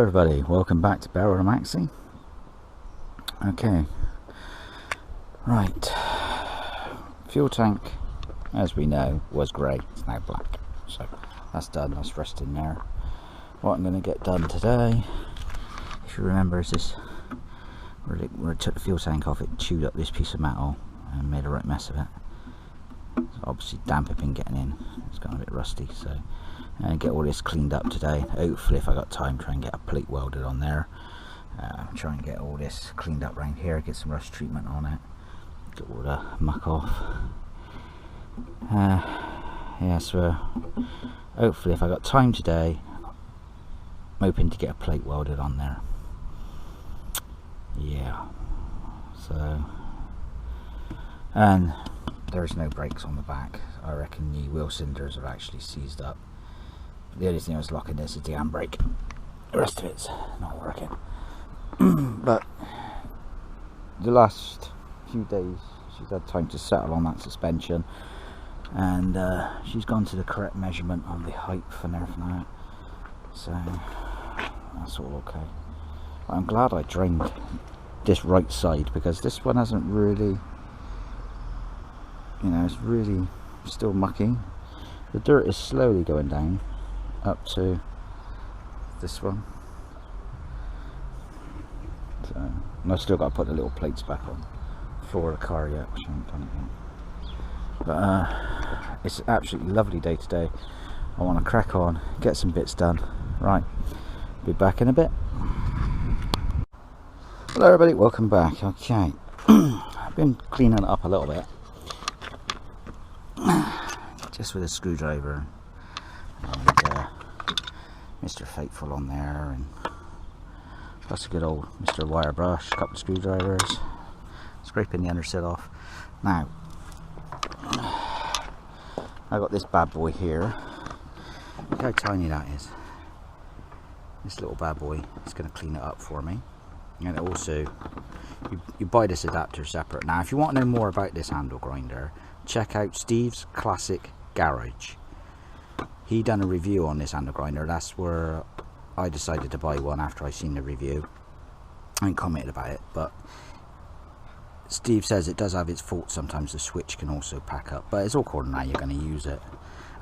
everybody, welcome back to Maxi. Okay, right, fuel tank, as we know, was grey, it's now black, so that's done, that's resting there. What I'm going to get done today, if you remember, is this, where it took the fuel tank off, it chewed up this piece of metal and made a right mess of it. So obviously damp had been getting in, it's gone a bit rusty, so and get all this cleaned up today. Hopefully if I got time, try and get a plate welded on there, try and get all this cleaned up around here, get some rust treatment on it, get all the muck off. Yeah, so hopefully if I got time today, I'm hoping to get a plate welded on there. Yeah, so, and there's no brakes on the back. I reckon the wheel cylinders have actually seized up. The only thing I was locking this is the handbrake. The rest of it's not working. But the last few days she's had time to settle on that suspension, and she's gone to the correct measurement on the height and everything like that. So that's all okay. I'm glad I drained this right side, because this one hasn't really, you know, it's really still mucky. The dirt is slowly going down up to this one, so, and I've still got to put the little plates back on the floor of the car yet, which I haven't done it yet. But it's an absolutely lovely day today. I want to crack on, get some bits done. Right, be back in a bit. Hello everybody, welcome back. Okay, I've been cleaning it up a little bit, just with a screwdriver and Mr. Faithful on there, and plus a good old Mr. Wire brush, a couple of screwdrivers, scraping the underset off. Now I got this bad boy here. Look how tiny that is. This little bad boy is going to clean it up for me. And also you buy this adapter separate. Now if you want to know more about this handle grinder, check out Steve's Classic Garage. He done a review on this handle grinder. That's where I decided to buy one after I seen the review and commented about it. But Steve says it does have its faults. Sometimes the switch can also pack up, but it's all according to how you're going to use it.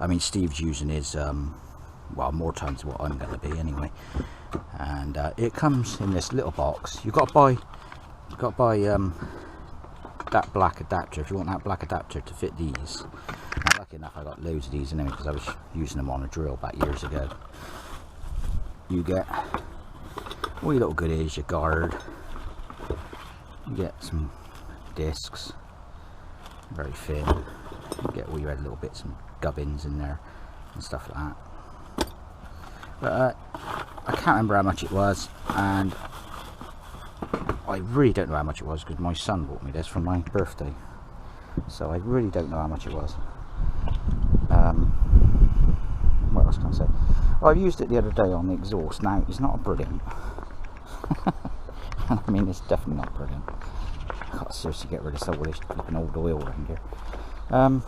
I mean, Steve's using his well, more times than what I'm going to be anyway. And it comes in this little box. You've got to buy that black adapter if you want that black adapter to fit these. Now, lucky enough I got loads of these in there because I was using them on a drill back years ago. You get all your little goodies, your guard, you get some discs, very thin, you get all your little bits and gubbins in there and stuff like that. But I can't remember how much it was, and I really don't know how much it was because my son bought me this for my birthday, so I really don't know how much it was. What else can I say? Well, I've used it the other day on the exhaust. Now it's not brilliant. I mean, it's definitely not brilliant. I've got to seriously get rid of some of this flipping old oil around here.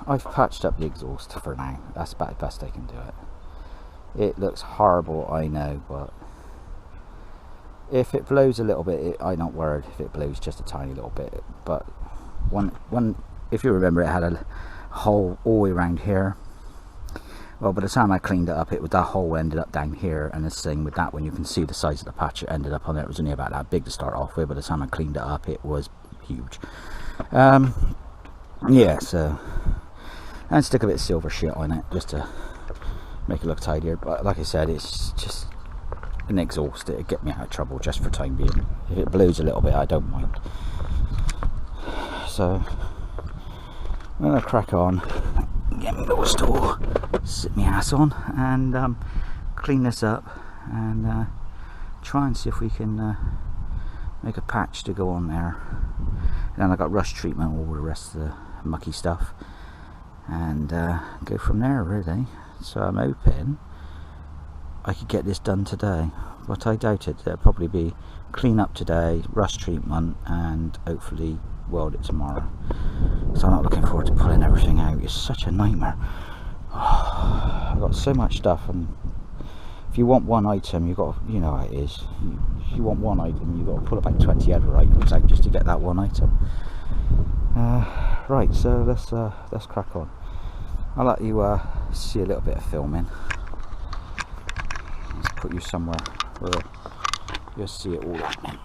I've patched up the exhaust for now. That's about the best I can do it. It looks horrible, I know, but if it blows a little bit, I'm not worried if it blows just a tiny little bit. But if you remember, it had a hole all the way around here. Well, by the time I cleaned it up, that hole ended up down here, and this thing with that one, you can see the size of the patch it ended up on there. It was only about that big to start off with. By the time I cleaned it up, it was huge. Yeah, so, and stick a bit of silver shit on it just to make it look tidier. But like I said, it's just an exhaust. It'll get me out of trouble just for time being. If it blows a little bit, I don't mind. So I'm gonna crack on, get my little stool, sit my ass on, and clean this up, and try and see if we can make a patch to go on there. And then I got rust treatment all the rest of the mucky stuff, and go from there really. So I'm hoping I could get this done today, but I doubt it. It'll probably be clean up today, rust treatment, and hopefully weld it tomorrow. So I'm not looking forward to pulling everything out. It's such a nightmare. I've got so much stuff, and if you want one item, you got, you know how it is. If you want one item, you got to pull about 20 other items out just to get that one item. Right, so let's crack on. I'll let you see a little bit of filming. Let's put you somewhere where you'll see it all happening.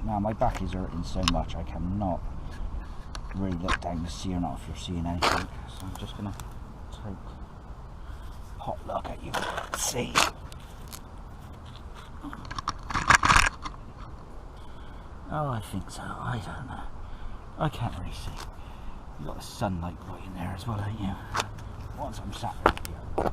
Now my back is hurting so much I cannot really look down to see or not if you're seeing anything. So I'm just going to take a hot look at you and see. Oh, I think so. I don't know. I can't really see. You've got the sunlight right in there as well, haven't you? Once I'm sat right here.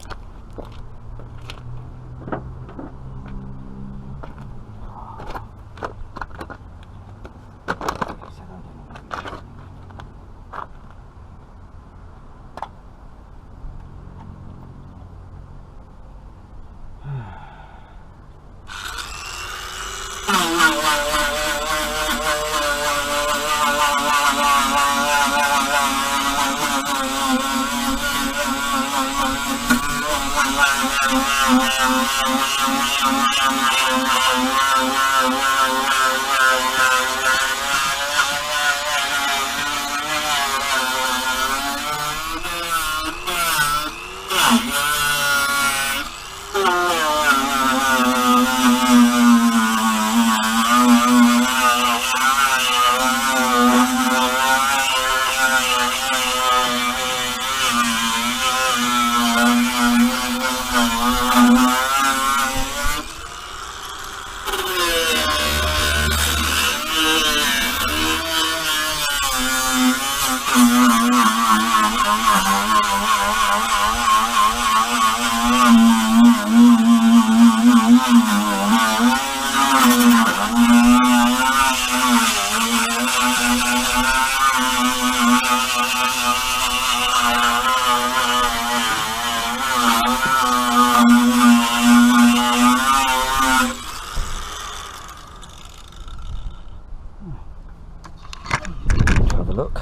Have a look.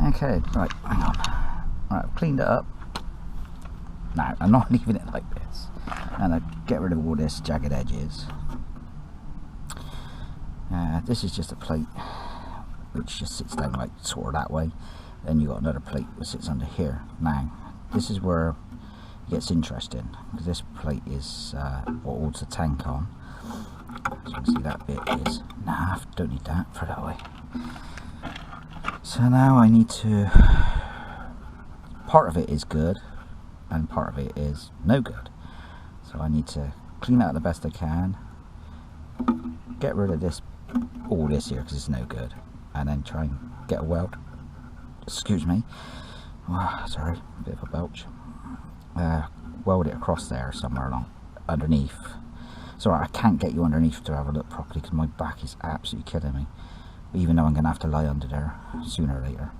Okay, right, hang on. Right, I've cleaned it up. Now, I'm not leaving it like this. And I get rid of all this jagged edges. This is just a plate which just sits down like sort of that way. Then you got another plate that sits under here. Now, this is where it gets interesting, because this plate is what holds the tank on. As you can see, that bit is, nah, I don't need that for that way. So now I need to, part of it is good and part of it is no good. So I need to clean out the best I can, get rid of this, all this here, because it's no good, and then try and get a weld, excuse me, oh, sorry, a bit of a belch, weld it across there somewhere along, underneath. It's alright, I can't get you underneath to have a look properly because my back is absolutely killing me, even though I'm going to have to lie under there sooner or later.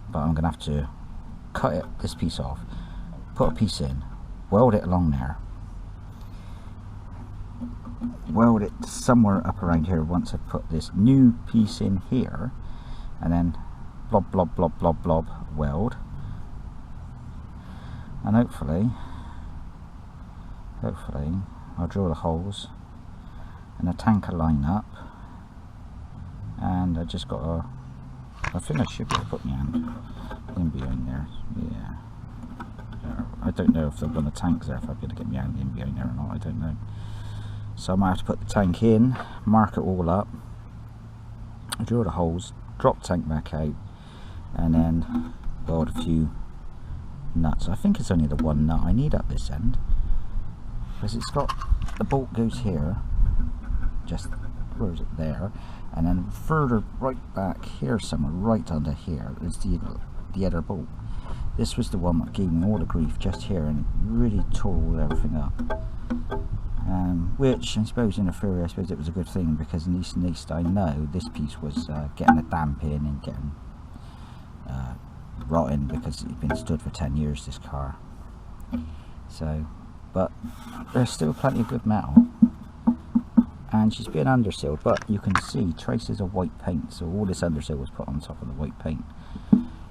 But I'm going to have to cut this piece off, put a piece in, weld it along there, weld it somewhere up around here once I put this new piece in here, and then blob blob blob blob blob weld, and hopefully I'll drill the holes and the tank will line up, and I just got to, I think I should be able to put my hand in behind there. Yeah, I don't know if when the tank's there, if I'll be able to get my hand in behind there or not, I don't know. So I might have to put the tank in, mark it all up, drill the holes, drop the tank back out, and then weld a few nuts. I think it's only the one nut I need at this end, because it's got, the bolt goes here, just, where is it, there, and then further right back here somewhere, right under here, is the other bolt. This was the one that gave me all the grief just here, and it really tore everything up. Which I suppose in a theory, I suppose it was a good thing, because at least I know this piece was getting a damp in and getting rotten, because it's been stood for 10 years, this car. So, but there's still plenty of good metal, and she's been undersealed, but you can see traces of white paint, so all this underseal was put on top of the white paint.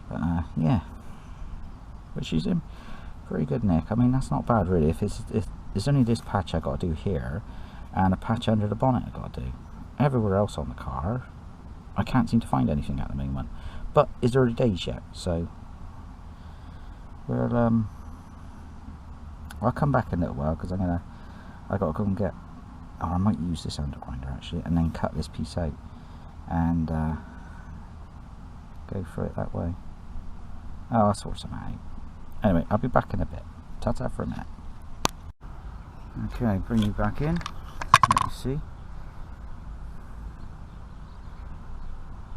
But yeah, which is in pretty good nick. I mean, that's not bad really. If there's only this patch I got to do here and a patch under the bonnet I got to do. Everywhere else on the car I can't seem to find anything at the moment, but it's early days yet, so we'll I'll come back in a little while because I got to go and get, oh, I might use this under grinder actually and then cut this piece out and go for it that way. Oh, I'll sort some out. Anyway, I'll be back in a bit. Ta-ta for a minute. Okay, bring you back in. Let me see.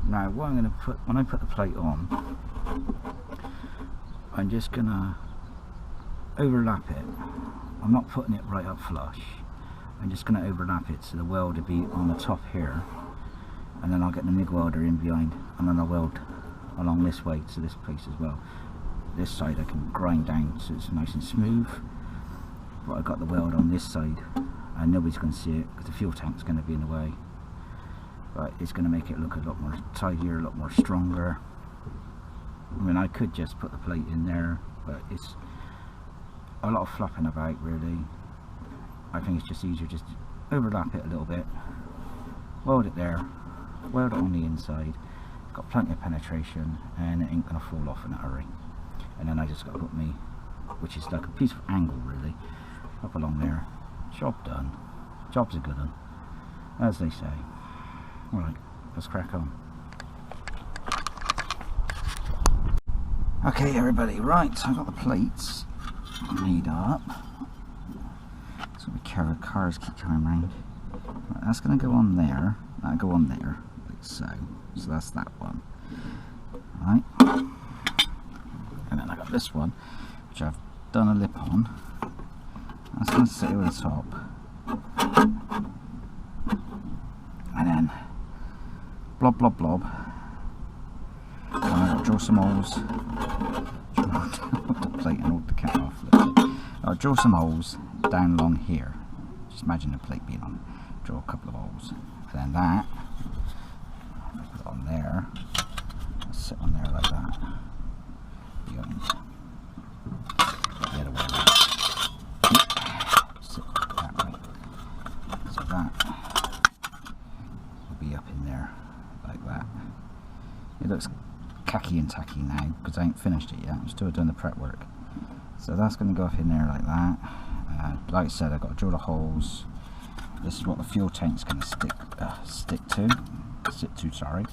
Now, what I'm going to put, when I put the plate on, I'm just going to overlap it. I'm not putting it right up flush. I'm just going to overlap it so the weld will be on the top here, and then I'll get the MIG welder in behind, and then I'll weld along this way to this place as well. This side I can grind down so it's nice and smooth, but I've got the weld on this side and nobody's going to see it because the fuel tank's going to be in the way, but it's going to make it look a lot more tidier, a lot more stronger. I mean, I could just put the plate in there, but it's a lot of flopping about really. I think it's just easier just to overlap it a little bit, weld it there, weld it on the inside. It's got plenty of penetration and it ain't going to fall off in a hurry. And then I just got to put me, which is like a piece of angle really, up along there. Job done. Job's a good one, as they say. Alright, let's crack on. Okay everybody, right, so I've got the plates laid up. So be careful, cars keep coming around. Right, that's going to go on there, that'll go on there, like so. So that's that one. Right. And then I got this one, which I've done a lip on. That's going to sit over the top. And then blob blob blob. And I'm going to draw some holes. Hold the plate and hold the cat off. I'll draw some holes down along here. Just imagine the plate being on. Draw a couple of holes. And then that, I'll put it on there. I'll sit on there like that. Behind. The other way around. Sit that way. So that will be up in there like that. It looks khaki and tacky now because I ain't finished it yet. I'm still doing the prep work. So that's going to go up in there like that. Like I said, I've got to drill the holes. This is what the fuel tank's going to sit to, sorry,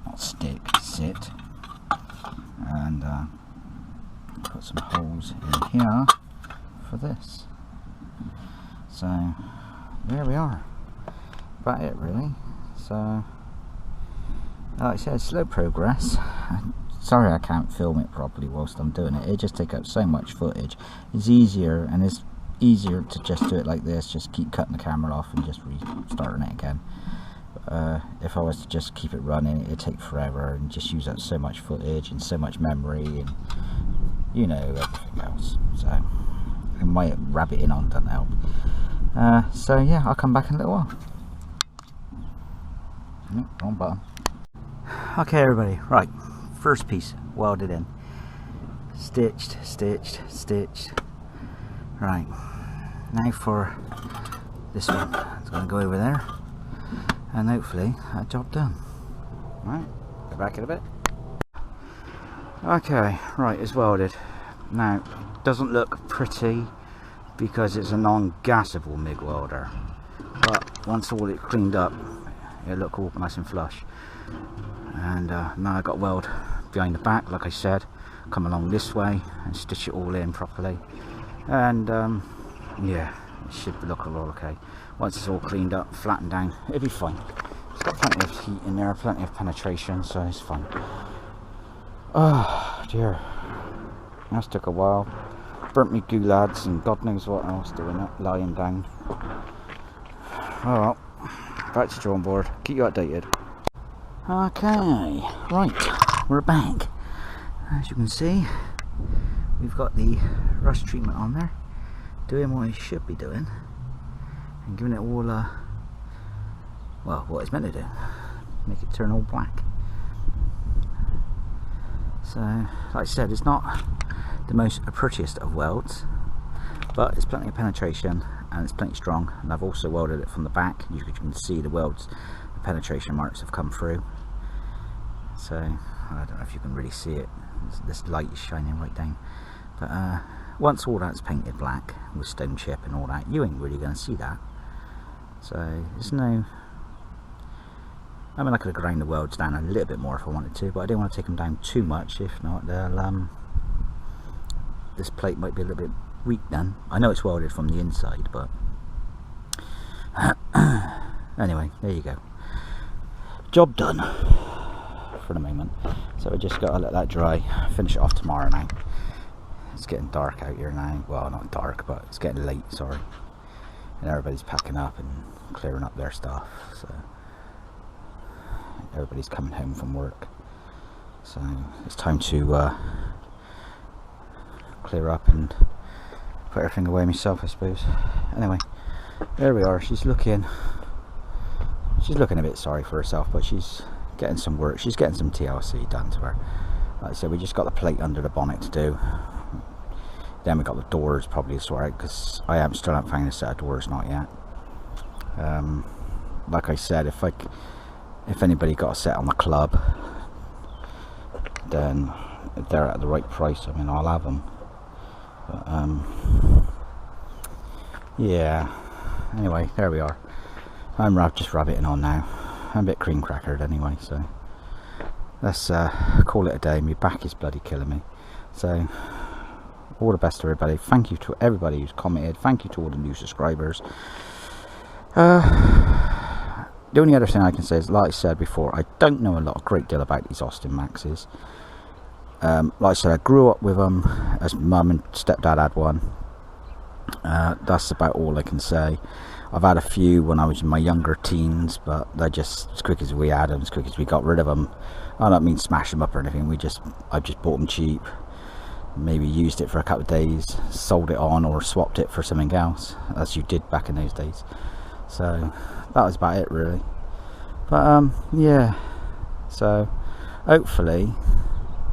not stick, sit. And put some holes in here for this. So there we are. About it really. So like I said, slow progress. Sorry I can't film it properly whilst I'm doing it. It just takes up so much footage. It's easier, and it's easier to just do it like this, just keep cutting the camera off and just restarting it again. If I was to just keep it running, it'd take forever and just use up so much footage and so much memory and you know, everything else. So I might wrap it in on, doesn't help. So yeah, I'll come back in a little while. Wrong button. Okay everybody, right, first piece welded in, stitched, stitched, stitched. Right, now for this one. It's going to go over there and hopefully that job done. Right, go back in a bit. Okay, right, it's welded. Now, it doesn't look pretty because it's a non-gasable MIG welder, but once all it cleaned up, it'll look all nice and flush. And now I got weld behind the back, like I said, come along this way and stitch it all in properly. And yeah, it should look all okay. Once it's all cleaned up, flattened down, it'll be fine. It's got plenty of heat in there, plenty of penetration, so it's fine. Oh dear, that took a while. Burnt me goulads and God knows what else doing that, lying down. Oh well, back to drawing board, keep you updated. Okay, right, we're back. As you can see, we've got the rust treatment on there, doing what it should be doing, and giving it all well, what it's meant to do, make it turn all black. So, like I said, it's not the most prettiest of welds, but it's plenty of penetration and it's plenty strong. And I've also welded it from the back. You can see the welds, the penetration marks have come through. So I don't know if you can really see it. This light is shining right down. But once all that's painted black with stone chip and all that, you ain't really going to see that. So there's no. I mean, I could have ground the welds down a little bit more if I wanted to, but I didn't want to take them down too much. If not, they'll this plate might be a little bit weak then. I know it's welded from the inside, but anyway, there you go. Job done for the moment. So we just got to let that dry, finish it off tomorrow now. It's getting dark out here now. Well, not dark, but it's getting late, sorry. And everybody's packing up and clearing up their stuff. So everybody's coming home from work. So it's time to clear up and put everything away myself, I suppose. Anyway, there we are. She's looking a bit sorry for herself, but she's getting some work. She's getting some TLC done to her. Like I said, we just got the plate under the bonnet to do. Then we got the doors probably to sort out, because I still haven't found a set of doors, not yet. Like I said, if anybody got a set on the club, then if they're at the right price, I mean, I'll have them. But yeah. Anyway, there we are. I'm just rabbiting on now. I'm a bit cream crackered anyway, so let's call it a day. My back is bloody killing me. So all the best to everybody. Thank you to everybody who's commented. Thank you to all the new subscribers. The only other thing I can say is, like I said before, I don't know a great deal about these Austin Maxis. Like I said, I grew up with them as mum and stepdad had one. That's about all I can say. I've had a few when I was in my younger teens, but they're just as quick as we had them, as quick as we got rid of them. I don't mean smash them up or anything. I just bought them cheap, maybe used it for a couple of days, sold it on, or swapped it for something else, as you did back in those days. So that was about it, really. But yeah, so hopefully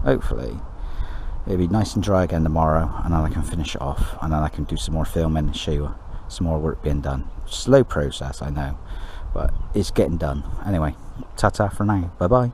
it'll be nice and dry again tomorrow, and then I can finish it off, and then I can do some more filming and show you some more work being done. Slow process, I know, but it's getting done. Anyway, ta-ta for now. Bye bye.